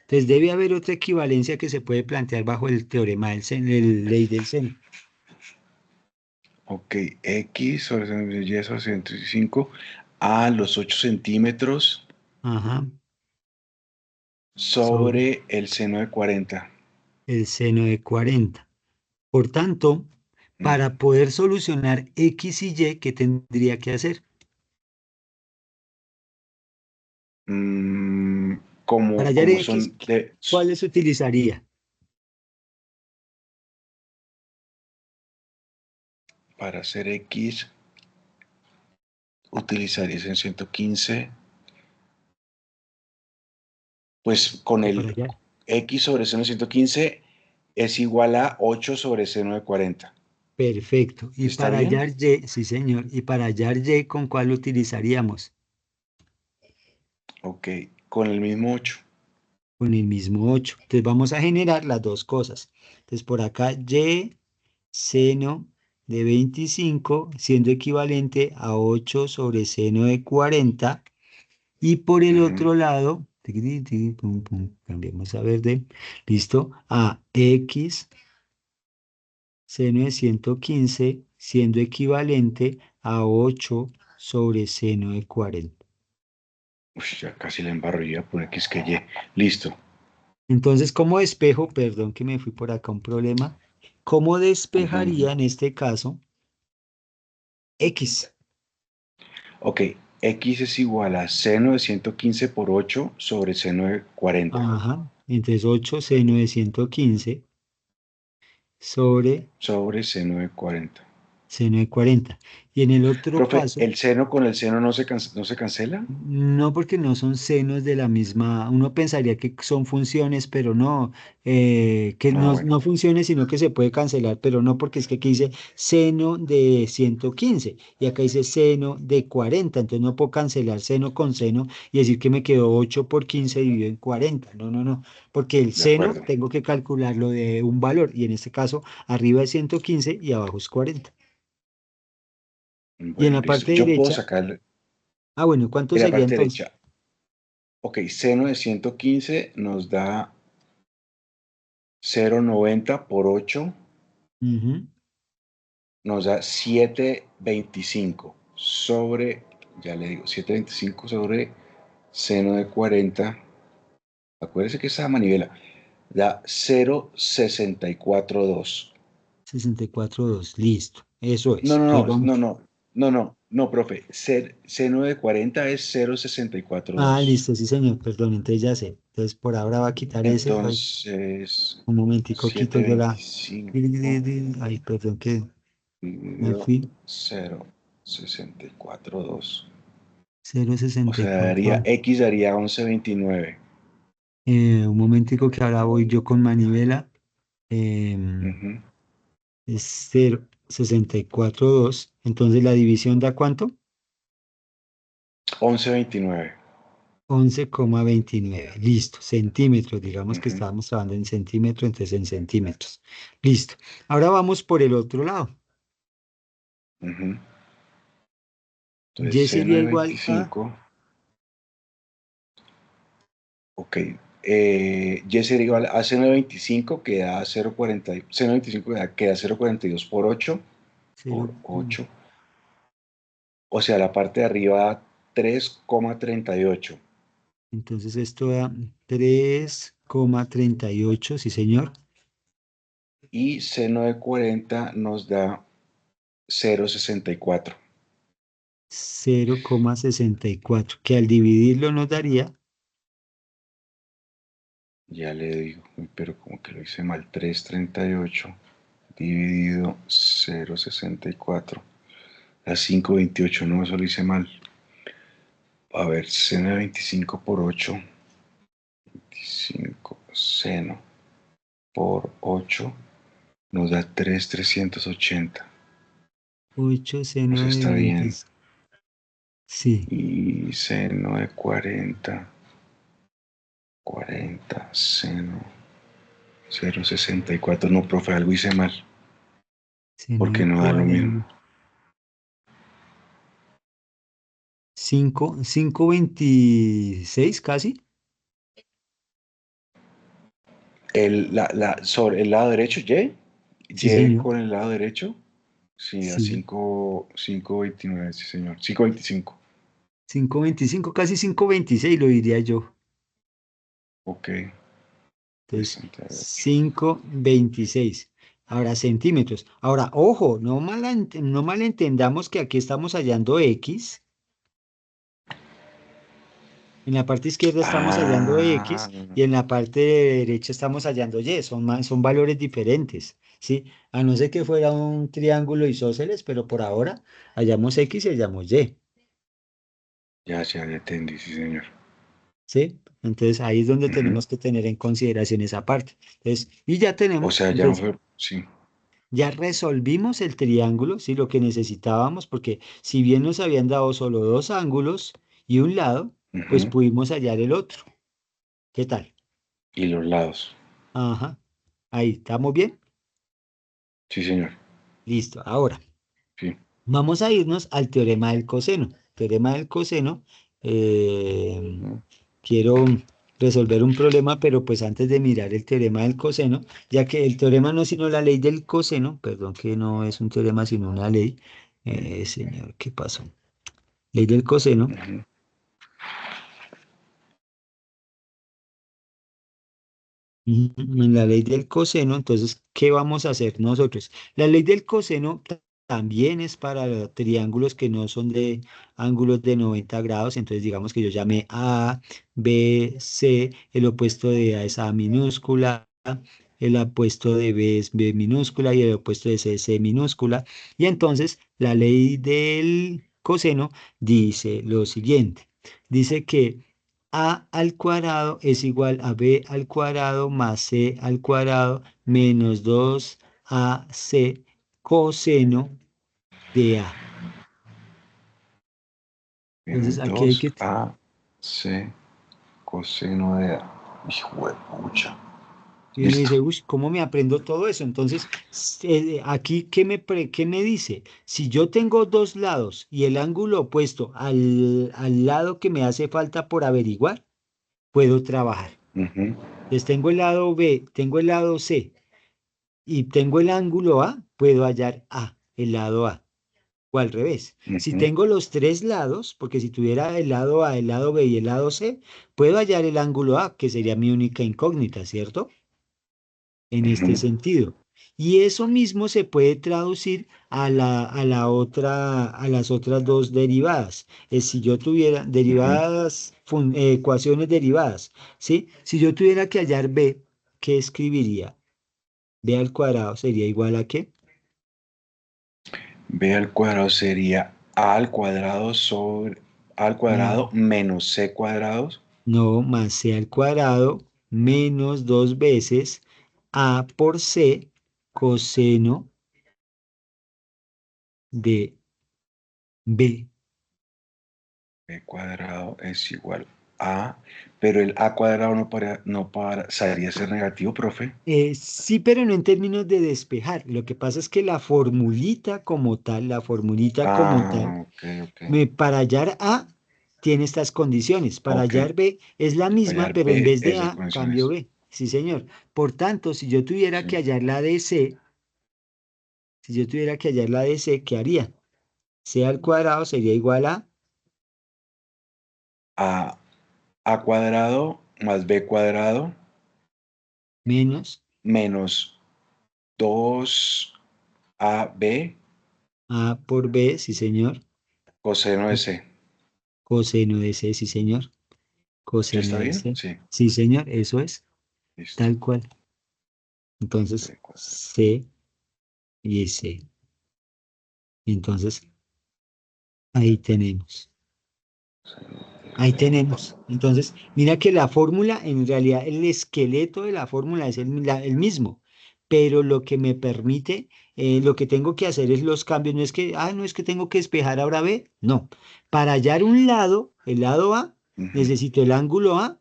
Entonces debe haber otra equivalencia que se puede plantear bajo el teorema del seno, ley del seno. Ok, X sobre seno de Y sobre 125 a los 8 centímetros Ajá, sobre sobre el seno de 40. el seno de 40. Por tanto, para poder solucionar X y Y, ¿qué tendría que hacer? Mm, Para como, hallar como X, son de, ¿cuáles utilizaría? para hacer X, utilizarías en 115, pues con O para el hallar. X sobre seno de 115 es igual a 8 sobre seno de 40. Perfecto. Y ¿Está para bien? hallar Y, sí señor, y para hallar Y, ¿con cuál utilizaríamos? Ok, con el mismo 8. Con el mismo 8. Entonces vamos a generar las dos cosas. Entonces por acá Y seno de 25 siendo equivalente a 8 sobre seno de 40. Y por el Ujú. otro lado, tiqui, tiqui, pum, pum, cambiamos a verde, listo, a X seno de 115 siendo equivalente a 8 sobre seno de 40. Uy, ya casi la embarro, yo por X que Y. Listo. Entonces, ¿cómo despejo? Perdón que me fui por acá un problema. ¿Cómo Ujú. despejaría en este caso X? Ok, X es igual a seno de 115 por 8 sobre seno de 40. Ajá, entonces 8 seno de 115 sobre Sobre seno de 40. seno de 40. Y en el otro Profe, caso, ¿el seno con el seno no se cancela? no, porque no son senos de la misma, uno pensaría que son funciones, pero no, que Ah, no, bueno, no funciones, sino que se puede cancelar, pero no, porque es que aquí dice seno de 115 y acá dice seno de 40, entonces no puedo cancelar seno con seno y decir que me quedó 8 por 15 dividido en 40, no, no, no, porque el de seno acuerdo. tengo que calcularlo de un valor y en este caso arriba es 115 y abajo es 40. Y en Bueno, la listo. parte Yo puedo derecha, sacar bueno, ¿cuánto en la sería parte entonces? derecha. Ok, seno de 115 nos da 0,90 por 8, Ujú. nos da 7,25 sobre, ya le digo, 7,25 sobre seno de 40. Acuérdese que esa manivela da 0,642. 64.2, listo. Eso No, es. no, Entonces no, vamos. no, no. no, profe. Seno de 40 es 0,642. Listo, sí, señor, perdón, entonces ya sé. Entonces por ahora va a quitar ese. Ay, Entonces, un momentico, quito yo la... 725 Ay, perdón que me dividido fui. 0,642. Cero O sesenta y sea, daría, cuatro. X daría 11,29. Un momentico que ahora voy yo con manivela. Ujú. Es 0,642. Entonces la división da ¿cuánto? 11,29. 11,29. Listo. Centímetros. Digamos que Ujú, estábamos trabajando en centímetros, entonces en centímetros. Listo. Ahora vamos por el otro lado. ujú. Entonces, Y seno sería de igual a 25. Ok. Y sería igual a seno de 25 que da 0,40. Seno de 25 que da 0,42 por 8. cero. Por 8. O sea, la parte de arriba 3,38. Entonces esto da 3,38. Sí, señor. Y seno de 40 nos da 0,64. 0,64. Que al dividirlo nos daría Ya le digo, pero como que lo hice mal. 3,38 dividido 0,64. A 5,28, no, eso lo hice mal. A ver, seno de 25 por 8. 25 seno por 8 nos da 3,380. 8 O seno sea, de está 20. bien. Sí, Y seno de 40 seno 0,64. No, profe, algo hice mal. seno Porque de no da lo mismo. 40. 5,26 casi. Sobre el lado derecho, Y. Sí, Y señor. con el lado derecho. Sí, a Sí. 5,29, sí, señor. 5,25. 5,25 casi 5,26 lo diría yo. Ok, Entonces, 68. 5,26. Ahora, centímetros. Ahora, ojo, no malentendamos que aquí estamos hallando X. En la parte izquierda estamos hallando Ah, X y en la parte derecha estamos hallando Y. Son valores diferentes, ¿sí? A no ser que fuera un triángulo isósceles, pero por ahora hallamos X y hallamos Y, ya entendí, sí, señor. ¿sí? Entonces ahí es donde Ujú. tenemos que tener en consideración esa parte. Entonces, y ya O tenemos, sea, ya no entonces fue, sí. ya resolvimos el triángulo, ¿sí? Lo que necesitábamos, porque si bien nos habían dado solo dos ángulos y un lado, pues Ujú. pudimos hallar el otro. ¿Qué tal? Y los lados. Ajá. Ahí, ¿estamos bien? Sí, señor. Listo. Ahora, Sí. vamos a irnos al teorema del coseno. Teorema del coseno, eh, Ujú. quiero resolver un problema, pero pues antes de mirar el teorema del coseno, ya que el teorema no es sino la ley del coseno, perdón que no es un teorema sino una ley. Señor, ¿qué pasó? Ley del coseno. Ujú. En la ley del coseno, entonces, ¿qué vamos a hacer nosotros? La ley del coseno también es para triángulos que no son de ángulos de 90 grados, entonces digamos que yo llame A, B, C, el opuesto de A es A minúscula, el opuesto de B es B minúscula y el opuesto de C es C minúscula. Y entonces la ley del coseno dice lo siguiente, dice que a al cuadrado es igual a b al cuadrado más c al cuadrado menos 2ac coseno de a. Entonces Menos aquí hay que... 2AC coseno de A. Hijo de pucha. Y uno Listo. dice, uy, ¿cómo me aprendo todo eso? Entonces, aquí, qué me dice? Si yo tengo dos lados y el ángulo opuesto al lado que me hace falta por averiguar, puedo trabajar. Ujú, Entonces, tengo el lado B, tengo el lado C y tengo el ángulo A, puedo hallar A, el lado A. O al revés. Si ujú, tengo los tres lados, porque si tuviera el lado A, el lado B y el lado C, puedo hallar el ángulo A, que sería mi única incógnita, ¿cierto? En este ujú. sentido. Y eso mismo se puede traducir a las otras dos derivadas. Si yo tuviera Ujú. ecuaciones derivadas, ¿sí? Si yo tuviera que hallar b, ¿qué escribiría? B al cuadrado sería igual a ¿qué? B al cuadrado sería A al cuadrado sobre A al Ma- cuadrado menos C cuadrados. no, más c al cuadrado menos dos veces a por c coseno de b. B cuadrado es igual a, pero el A cuadrado no pasaría ser negativo, profe. Sí, pero no en términos de despejar. Lo que pasa es que la formulita como tal, Ah, ok, ok. para hallar A tiene estas condiciones. Para Ok. hallar B es la misma, Hallar pero en B, vez de esas A, cambio condiciones. B. Sí, señor. Por tanto, si yo tuviera que Sí. hallar la de C, si yo tuviera que hallar la de C, ¿qué haría? C al cuadrado sería igual a A, A cuadrado más B cuadrado menos menos 2AB A por B, sí, señor. coseno de C. Coseno de C, sí, señor. ¿Ya Coseno está de bien? C. Sí. Sí, señor, eso es. Listo. Tal cual. Entonces, B cuadrado. C y C. Entonces, ahí tenemos. Ahí tenemos. Entonces, mira que la fórmula, en realidad, el esqueleto de la fórmula es el mismo, pero lo que me permite, lo que tengo que hacer es los cambios. No es que tengo que despejar ahora B. No. Para hallar un lado, el lado A, Ujú, necesito el ángulo A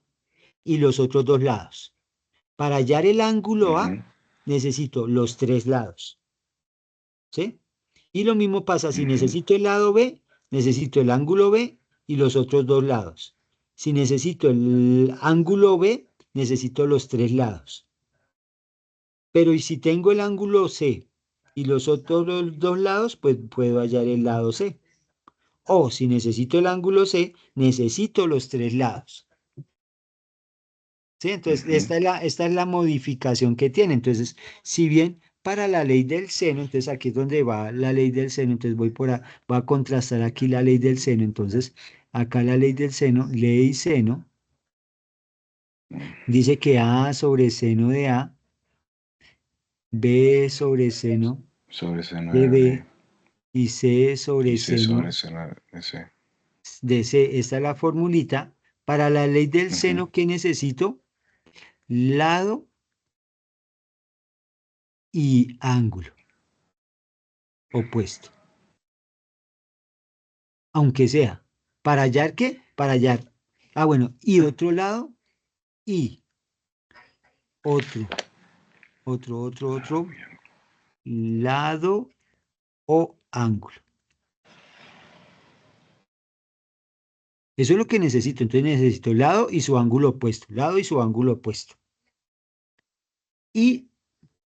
y los otros dos lados. Para hallar el ángulo A, ujú, necesito los tres lados. ¿Sí? Y lo mismo pasa si ujú, necesito el lado B, necesito el ángulo B y los otros dos lados. Si necesito el ángulo B, necesito los tres lados. Pero y si tengo el ángulo C y los otros dos lados, pues puedo hallar el lado C. O si necesito el ángulo C, necesito los tres lados. ¿Sí? Entonces, ujú. esta es la modificación que tiene. Entonces, si bien para la ley del seno, entonces aquí es donde va la ley del seno, entonces voy a contrastar aquí la ley del seno. Entonces, acá la ley del seno, ley seno, dice que A sobre seno de A, B sobre seno Sobre seno de de B B y C y sobre C sobre seno seno de C. de C. Esta es la formulita. Para la ley del Ujú, seno, ¿qué necesito? Lado y ángulo opuesto. Aunque sea. ¿Para hallar qué? Para hallar. Ah, bueno, y otro lado, y otro, claro, otro bien. lado o ángulo. Eso es lo que necesito. Entonces necesito lado y su ángulo opuesto. Lado y su ángulo opuesto. ¿Y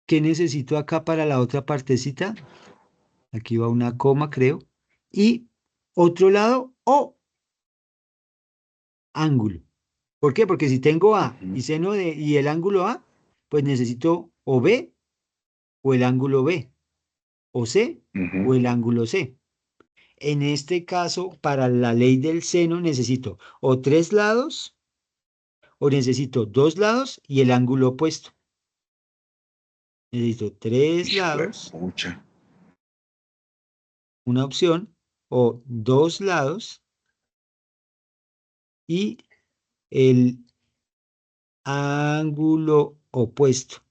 qué necesito acá para la otra partecita? Aquí va una coma, creo. Y otro lado o ángulo. ¿Por qué? Porque si tengo A Ujú, y y el ángulo A, pues necesito o B o el ángulo B. O C ujú, o el ángulo C. En este caso, para la ley del seno necesito o tres lados o necesito dos lados y el ángulo opuesto. Necesito tres Hijo de lados, pucha. una opción, o dos lados y el ángulo opuesto.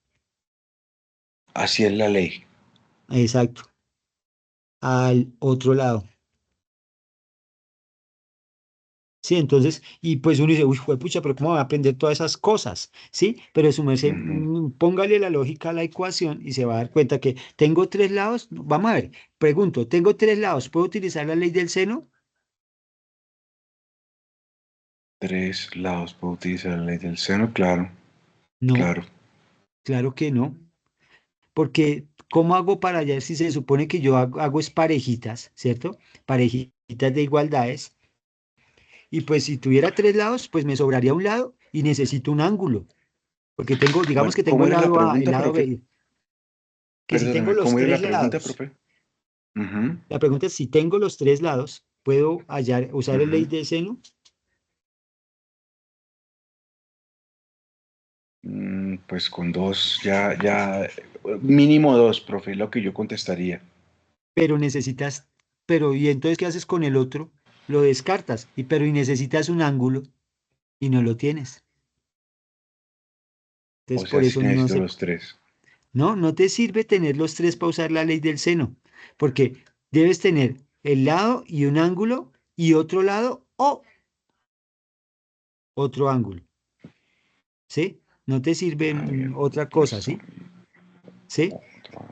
Así es la ley. Exacto, al otro lado. Sí, entonces, y pues uno dice, uy, pucha, pero ¿cómo va a aprender todas esas cosas? Sí, pero su merced, Ujú. póngale la lógica a la ecuación y se va a dar cuenta que tengo tres lados. Vamos a ver, pregunto, ¿tengo tres lados? ¿Puedo utilizar la ley del seno? Tres lados. ¿Puedo utilizar la ley del seno? Claro, No, claro. claro que no, porque ¿cómo hago para hallar si se supone que yo hago es parejitas, ¿cierto? Parejitas de igualdades, y pues si tuviera tres lados, pues me sobraría un lado y necesito un ángulo, porque tengo, digamos Bueno, que tengo ¿cómo el era la lado A, el pregunta, lado profe? B. que si tengo Perdóneme, los ¿cómo era la tres pregunta, lados, profe? Ujú, la pregunta es si tengo los tres lados, ¿puedo usar el ley ujú. del seno? Pues con dos, mínimo dos, profe, lo que yo contestaría. Pero necesitas, pero ¿y entonces qué haces con el otro? Lo descartas, y necesitas un ángulo y no lo tienes. O Entonces por sea, sí eso no necesito se, los tres. no te sirve tener los tres para usar la ley del seno, porque debes tener el lado y un ángulo y otro lado o otro ángulo, ¿sí? No te sirve A ver, otra cosa, puesto. ¿sí? ¿Sí? Otro.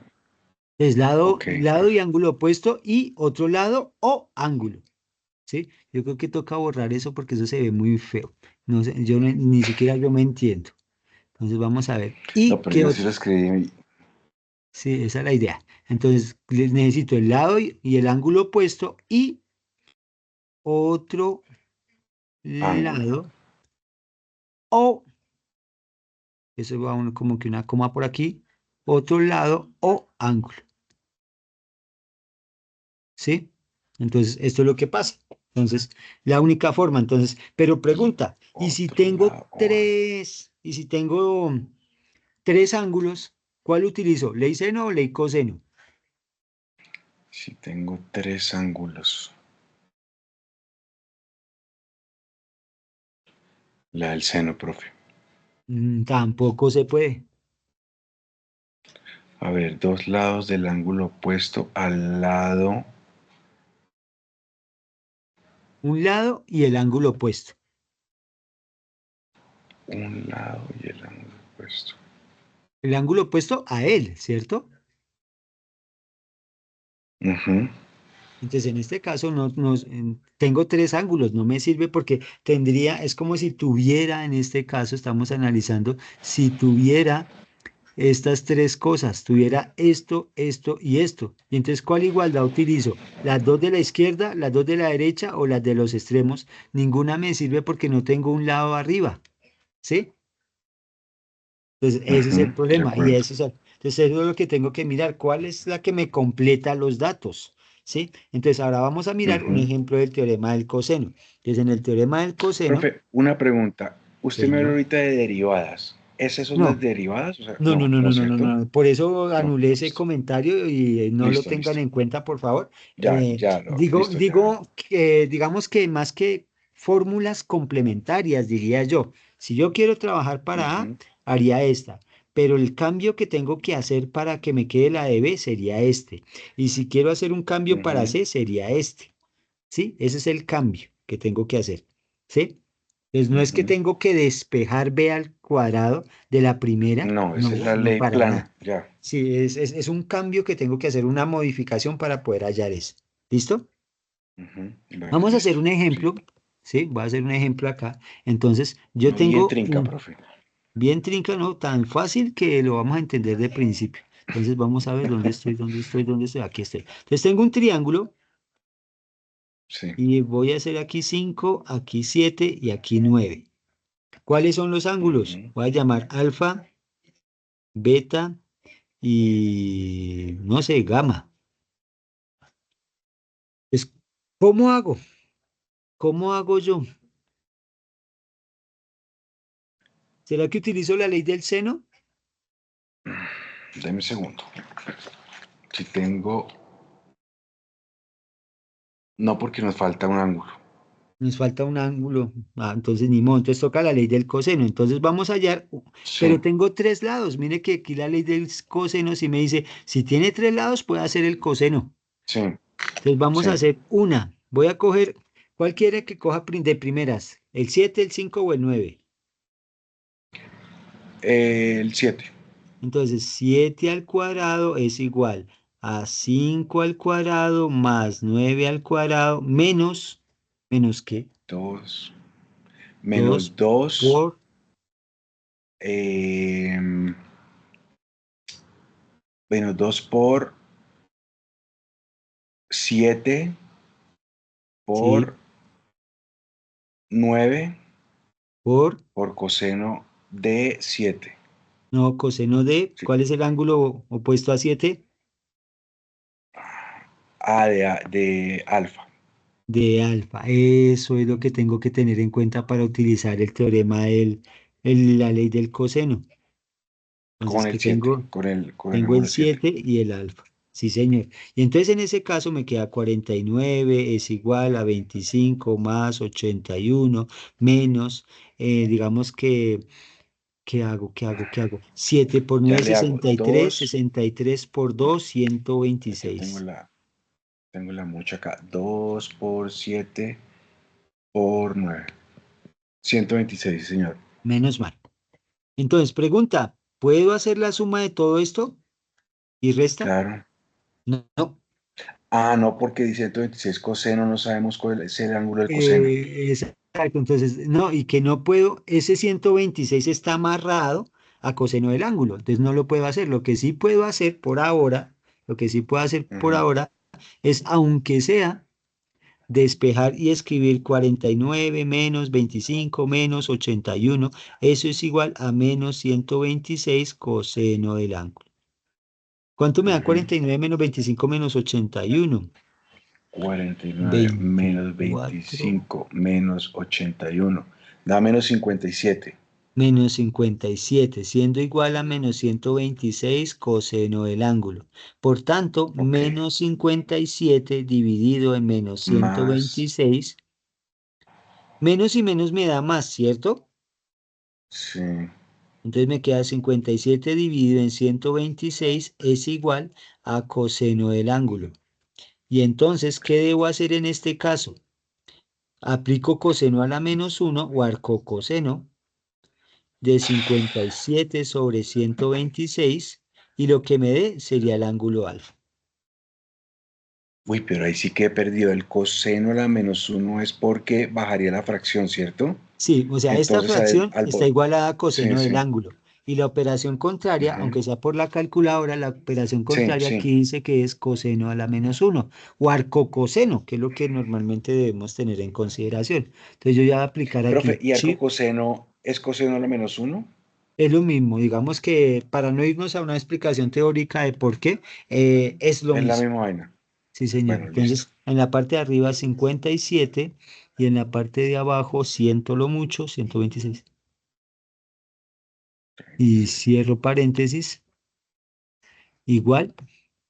Es lado, Ok, lado y profe. ángulo opuesto y otro lado o ángulo, ¿sí? Yo creo que toca borrar eso porque eso se ve muy feo. No sé, ni siquiera yo me entiendo. Entonces vamos a ver. No, ¿Y pero qué yo sí otro? lo escribí. Sí, esa es la idea. Entonces necesito el lado y el ángulo opuesto y otro Ángulo. lado o, eso va como que una coma por aquí, otro lado o ángulo, ¿sí? Entonces, esto es lo que pasa. Entonces, la única forma, entonces, pero Y pregunta, ¿y si otro tengo lado. tres, y si tengo tres ángulos, cuál utilizo? ¿Ley seno o ley coseno? Si tengo tres ángulos. La del seno, profe. Tampoco se puede. A ver, dos lados del ángulo opuesto al lado. Un lado y el ángulo opuesto. Un lado y el ángulo opuesto. El ángulo opuesto a él, ¿cierto? Ujú. Entonces, en este caso, tengo tres ángulos, no me sirve porque tendría, es como si tuviera, en este caso, estamos analizando, si tuviera estas tres cosas, tuviera esto, esto y esto. Y entonces, ¿cuál igualdad utilizo? ¿Las dos de la izquierda, las dos de la derecha o las de los extremos? Ninguna me sirve porque no tengo un lado arriba, ¿sí? Entonces, ese es el Ujú, de problema y acuerdo. entonces eso es lo que tengo que mirar, cuál es la que me completa los datos, ¿sí? Entonces, ahora vamos a mirar un Ujú. ejemplo del teorema del coseno. Entonces, en el teorema del coseno, Profe, una pregunta. Usted me habló señor, ahorita de derivadas. ¿Esas son las no, derivadas? O sea, no, no, no, no, no no, es no, no, cierto. no. Por eso No, anulé ese listo. comentario y no lo Listo, tengan listo. en cuenta, por favor. Ya, ya, listo, ya. Digo que, digamos que más que fórmulas complementarias, diría yo, si yo quiero trabajar para A, Ujú, haría esta, pero el cambio que tengo que hacer para que me quede la de B sería este. Y si quiero hacer un cambio para ujú, C, sería este. ¿Sí? Ese es el cambio que tengo que hacer. ¿Sí? Entonces, no es que ujú. tengo que despejar B al cuadrado de la primera, No, esa es no, la no ley para nada. plana. Ya. Sí, es un cambio que tengo que hacer, una modificación para poder hallar eso. ¿Listo? Ujú. Bueno, Vamos a hacer listo. un Sí. ejemplo, ¿sí? Voy a hacer un ejemplo acá. Entonces, yo No bien tengo trinca, un profe. bien trinca, ¿no? Tan fácil que lo vamos a entender de principio. Entonces, vamos a ver dónde estoy, dónde estoy, dónde estoy. Aquí estoy. Entonces, tengo un triángulo Sí. y voy a hacer aquí 5, aquí 7 y aquí 9. ¿Cuáles son los ángulos? Ujú. Voy a llamar alfa, beta y, no sé, gamma. Es, ¿cómo hago? ¿Cómo hago yo? ¿Será que utilizo la ley del seno? Deme un segundo. Si tengo. No, porque nos falta un ángulo. Nos falta un ángulo. Entonces ni modo. Entonces toca la ley del coseno. Entonces vamos a hallar, Sí, pero tengo tres lados. Mire que aquí la ley del coseno sí me dice, si tiene tres lados puede hacer el coseno. sí, Entonces vamos a sí. hacer una. Voy a coger, ¿cuál quiere que coja de primeras? ¿El 7, el 5 o el 9? El 7. Entonces 7 al cuadrado es igual a 5 al cuadrado más 9 al cuadrado menos, ¿menos qué? 2 2 menos 2. por Menos 2 por 7 sí, por 9 por por coseno de 7. No, coseno de, Sí. ¿cuál es el ángulo opuesto a 7? De alfa. De alfa. Eso es lo que tengo que tener en cuenta para utilizar el teorema la ley del coseno. Entonces, Con que el 7, tengo? con el Tengo el número 7. 7 y el alfa. Sí, señor. Y entonces en ese caso me queda 49 es igual a 25 más 81 menos, digamos que, ¿qué hago? ¿Qué hago? ¿Qué hago? 7 por Ya 9, le hago 63, 2. 63 por 2, Aquí tengo 126. la mucha acá. 2 por 7 por 9. 126, señor. Menos mal. Entonces, pregunta, ¿puedo hacer la suma de todo esto y resta? Claro. No, no. Ah, no, porque dice 126 coseno, no sabemos cuál es el ángulo del coseno. Exacto, entonces, no, y que no puedo, ese 126 está amarrado a coseno del ángulo, entonces no lo puedo hacer. Lo que sí puedo hacer por ahora, lo que sí puedo hacer por Ujú. ahora es, aunque sea, despejar y escribir 49 menos 25 menos 81, eso es igual a menos 126 coseno del ángulo. ¿Cuánto me da Ujú. 49 menos 25 menos 81? 49 menos 24 25 menos 81. Da menos 57. menos 57, siendo igual a menos 126 coseno del ángulo. Por tanto, Ok. menos 57 dividido en menos Más. 126, menos y menos me da más, ¿cierto? Sí. Entonces me queda 57 dividido en 126 es igual a coseno del ángulo. Y entonces, ¿qué debo hacer en este caso? Aplico coseno a la menos 1 o arcocoseno de 57 sobre 126 y lo que me dé sería el ángulo alfa. Uy, pero ahí sí que he perdido. El coseno a la menos uno es porque bajaría la fracción, ¿cierto? Sí, o sea, esta Entonces fracción al está bot. igualada a Sí, coseno del sí. ángulo. Y la operación contraria, Ujú. aunque sea por la calculadora, la operación Sí, contraria sí. aquí dice que es coseno a la menos uno o arcocoseno, que es lo que normalmente debemos tener en consideración. Entonces yo ya voy a aplicar Profe, aquí ¿y arco chip. coseno es coseno a la menos uno? Es lo mismo, digamos que para no irnos a una explicación teórica de por qué, es lo Es la mismo. misma vaina. Sí, señor. Bueno, listo. Entonces, en la parte de arriba 57 y en la parte de abajo, siento lo mucho, 126. Y cierro paréntesis, igual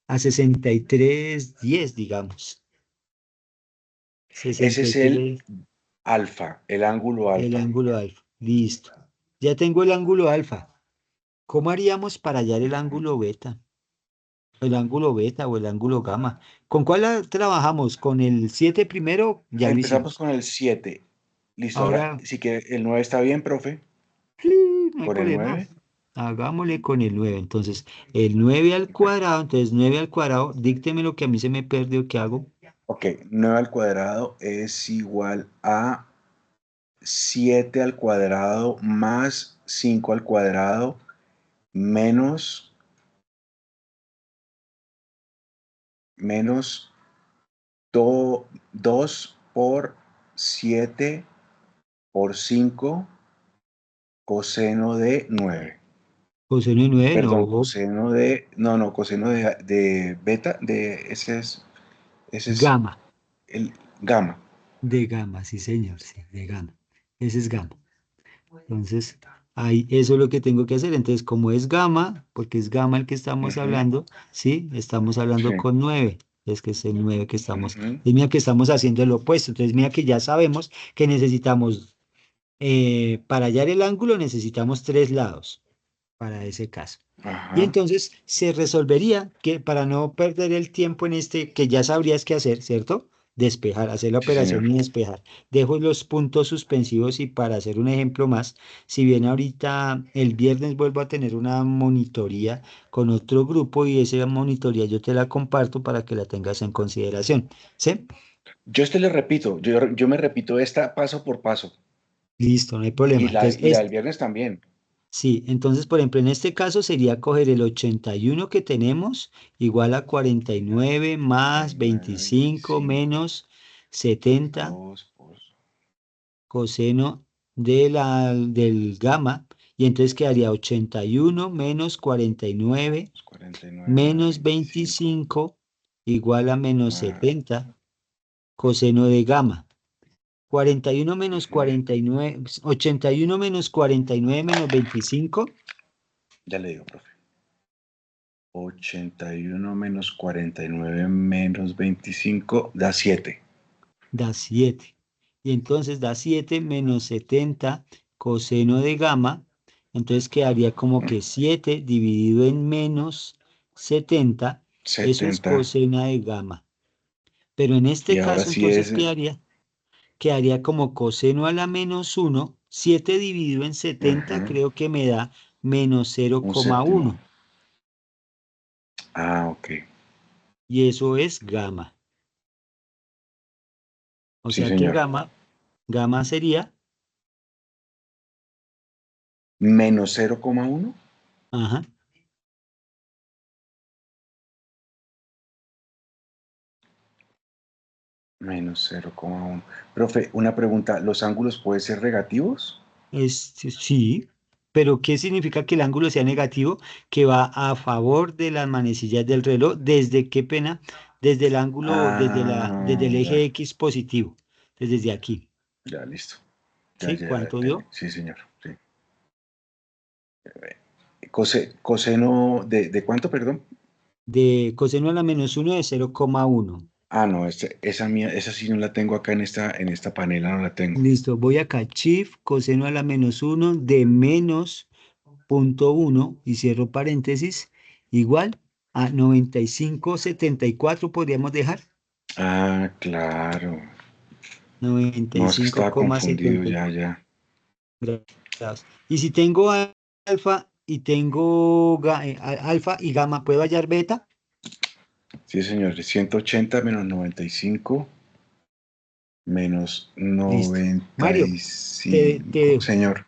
a 6310, digamos. Ese es 63, alfa, el ángulo el alfa. ángulo alfa. Listo. Ya tengo el ángulo alfa. ¿Cómo haríamos para hallar el Ujú. ángulo beta? El ángulo beta o el ángulo gamma. ¿Con cuál trabajamos? ¿Con el 7 primero? Ya lo Empezamos hicimos. con el 7. Listo, ahora Ahora, si quiere, el 9 está bien, profe. sí, no hay Con el problema. 9. Hagámosle con el 9. Entonces, el 9 al Ok. cuadrado, entonces 9 al cuadrado, dícteme lo que a mí se me perdió, ¿qué hago? Ok, 9 al cuadrado es igual a 7 al cuadrado más 5 al cuadrado menos, menos 2 por 7 por 5 coseno de 9. Coseno de 9, Perdón, no, coseno de. No, no, coseno de beta. Ese es. Ese es gamma, el gamma. de gamma, sí señor, sí, de gamma. Ese es gamma. Entonces, ahí, eso es lo que tengo que hacer. Entonces, como es gamma, porque es gamma el que estamos Ujú. hablando, ¿sí? Estamos hablando Sí. con 9. Es que es el 9 que estamos, Ujú. es mira que estamos haciendo el opuesto. Entonces, mira que ya sabemos que necesitamos, para hallar el ángulo, necesitamos tres lados para ese caso. Y Ajá. entonces se resolvería que para no perder el tiempo en este, que ya sabrías qué hacer, ¿cierto? Despejar, hacer la Sí, operación señor. y despejar. Dejo los puntos suspensivos y para hacer un ejemplo más, si bien ahorita el viernes vuelvo a tener una monitoría con otro grupo y esa monitoría yo te la comparto para que la tengas en consideración. ¿Sí? Yo le repito, yo me repito esta paso por paso. Listo, no hay problema. Y la, Entonces, y la del viernes también. sí, entonces, por ejemplo, en este caso sería coger el 81 que tenemos igual a 49 más 49, 25 25. menos 70 2 por. coseno del gamma Y entonces quedaría 81 menos 49 49 menos menos 25. 25 igual a menos Ah, 70 coseno de gamma. 41 sí, menos señor. 49, 81 menos 49 menos 25 Ya le digo, profe. 81 menos 49 menos 25 da 7. da 7. Y entonces da 7 menos 70 coseno de gamma. Entonces quedaría como que 7 dividido en menos 70, eso es 70. coseno de gamma. Pero en Y este ahora caso sí entonces es. quedaría como coseno a la menos 1, 7 dividido en 70 Ajá, creo que me da menos un séptimo. 0,1. Ah, ok. Y eso es gamma. O Sí, sea que señor. gamma sería, Menos 0,1. ajá, Menos 0,1. Profe, una pregunta. ¿Los ángulos pueden ser negativos? sí, pero ¿qué significa que el ángulo sea negativo? Que va a favor de las manecillas del reloj. ¿Desde qué pena? Desde el ángulo, desde Ah, el ya. eje X positivo, desde aquí. Ya, listo. Ya, ¿Sí? ya, ya ¿Cuánto entendí. dio? Sí, señor. Sí. Coseno de cuánto, perdón? De coseno a la menos 1 de 0,1. Ah, no, esa mía, esa sí no la tengo acá en esta panela, no la tengo. Listo, voy acá, shift, coseno a la menos 1 de menos 0,1 y cierro paréntesis, igual a 95,74 podríamos dejar. Ah, claro. No, es que estaba confundido, 95,74 ya, ya. grados. Y si tengo alfa y tengo alfa y gamma, ¿puedo hallar beta? Sí, señor. 180 menos 95 menos Listo. noventa Mario, y te cinco dejo. Señor.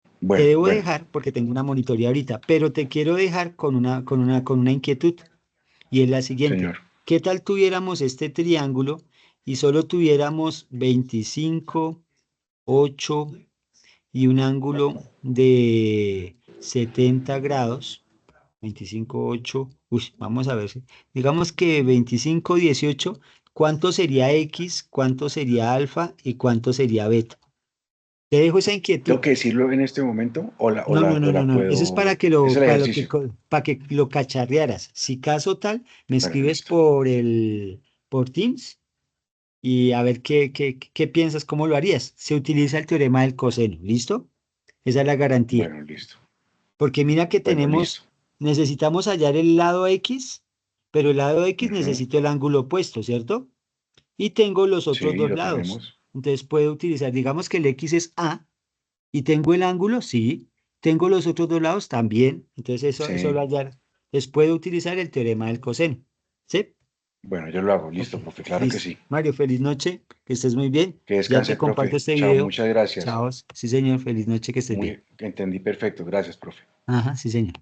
Te Bueno, debo bueno. dejar porque tengo una monitoría ahorita, pero te quiero dejar con una inquietud y es la siguiente. Señor. ¿Qué tal tuviéramos este triángulo y solo tuviéramos 25, 8 y un ángulo de 70 grados? 25, 8, uy, vamos a ver, digamos que 25, 18, ¿cuánto sería X, cuánto sería alfa y cuánto sería beta? Te dejo esa inquietud. ¿Tengo que decirlo en este momento o la, o No, no, la, no, o no, la no. Eso es puedo? Es el ejercicio. para que lo cacharrearas. Si caso tal, me Bueno, escribes listo. por Teams y a ver qué piensas, cómo lo harías. Se utiliza el teorema del coseno, ¿listo? Esa es la garantía. Bueno, listo. Porque mira que Bueno, listo. necesitamos hallar el lado X, pero el lado X Ujú. necesito el ángulo opuesto, ¿cierto? Y tengo los otros Sí, dos lo lados. tenemos. Entonces puedo utilizar, digamos que el X es A. ¿Y tengo el ángulo? Sí. ¿Tengo los otros dos lados? También. Entonces eso Sí. lo hallar. Les puedo utilizar el teorema del coseno. ¿Sí? Bueno, yo lo hago. Ok. Listo, profe. Claro que Listo. sí. Mario, feliz noche. Que estés muy bien. Que Ya descanse, te comparto profe. este Chao, video. muchas gracias. Chao. Sí, señor. Feliz noche. Que estés bien. Muy entendí perfecto. Gracias, profe. Ajá, sí, señor.